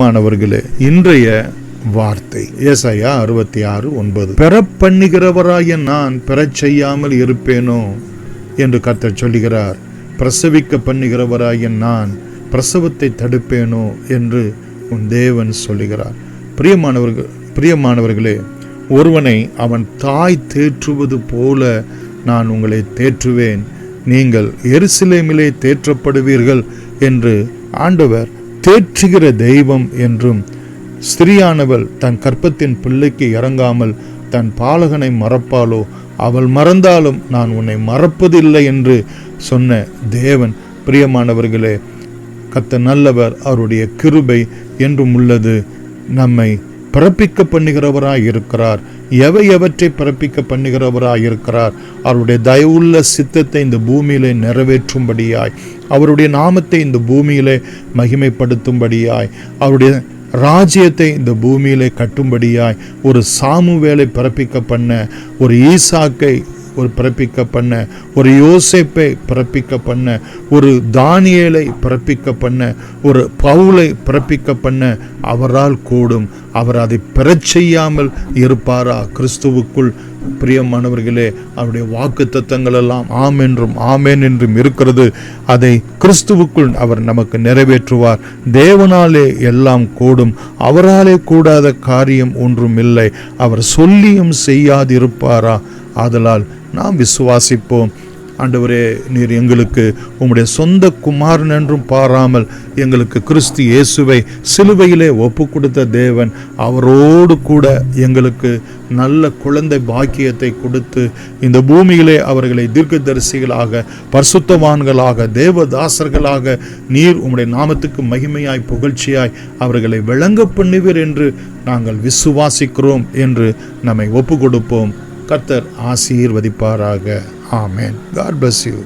மாணவர்களே, இன்றைய வார்த்தை ஏசாயா 66:9. பெறப் பண்ணுகிறவராய நான் பெறச் செய்யாமல் இருப்பேனோ என்று கர்த்தர் சொல்லுகிறார். பிரசவிக்க பண்ணுகிறவராய நான் பிரசவத்தை தடுப்பேனோ என்று உன் தேவன் சொல்லுகிறார். பிரியமானவர்களே, ஒருவனை அவன் தாய் தேற்றுவது போல நான் உங்களை தேற்றுவேன், நீங்கள் எருசலேமிலே தேற்றப்படுவீர்கள் என்று ஆண்டவர் தேற்றுகிற தெய்வம் என்றும், ஸ்திரியானவள் தன் கற்பத்தின் பிள்ளைக்கு இறங்காமல் தன் பாலகனை மறப்பாளோ, அவள் மறந்தாலும் நான் உன்னை மறப்பதில்லை என்று சொன்ன தேவன். பிரியமானவர்களே, கர்த்தர் நல்லவர், அவருடைய கிருபை என்றும் உள்ளது. நம்மை பிறப்பிக்க பண்ணுகிறவராய் இருக்கிறார். எவற்றை பிறப்பிக்க பண்ணுகிறவராய் இருக்கிறார்? அவருடைய தயவுள்ள சித்தத்தை இந்த பூமியிலே நிறைவேற்றும்படியாய், அவருடைய நாமத்தை இந்த பூமியிலே மகிமைப்படுத்தும்படியாய், அவருடைய ராஜ்யத்தை இந்த பூமியிலே கட்டும்படியாய் ஒரு சாமுவேலை பிறப்பிக்க பண்ண, ஒரு ஈசாக்கை பிறப்பிக்க பண்ண, ஒரு யோசேப்பை பிறப்பிக்க பண்ண, ஒரு தானியேலை பிறப்பிக்க பண்ண, ஒரு பவுலை பிறப்பிக்க பண்ண அவரால் கூடும். அவர் அதை பெறச் செய்யாமல் இருப்பாரா? கிறிஸ்துவுக்குள் பிரியமானவர்களே, அவருடைய வாக்கு தத்தங்கள் எல்லாம் ஆம் என்றும் ஆமேன் என்றும் இருக்கிறது. அதை கிறிஸ்துவுக்குள் அவர் நமக்கு நிறைவேற்றுவார். தேவனாலே எல்லாம் கூடும், அவராலே கூடாத காரியம் ஒன்றும் இல்லை. அவர் சொல்லியும் செய்யாதிருப்பாரா? ஆதலால் நாம் விசுவாசிப்போம். ஆண்டவரே, நீர் எங்களுக்கு உம்முடைய சொந்த குமாரன் என்றும் பாராமல் எங்களுக்கு கிறிஸ்து இயேசுவை சிலுவையிலே ஒப்பு கொடுத்த தேவன், அவரோடு கூட எங்களுக்கு நல்ல குழந்தை பாக்கியத்தை கொடுத்து இந்த பூமியிலே அவர்களை தீர்க்கதரிசிகளாக, பரிசுத்தவான்களாக, தேவதாசர்களாக நீர் உம்முடைய நாமத்துக்கு மகிமையாய் புகழ்ச்சியாய் அவர்களை விளங்க பண்ணுவீர் என்று நாங்கள் விசுவாசிக்கிறோம் என்று நம்மை ஒப்பு கொடுப்போம். கர்த்தர் ஆசீர்வதிப்பாராக. ஆமென். God bless you.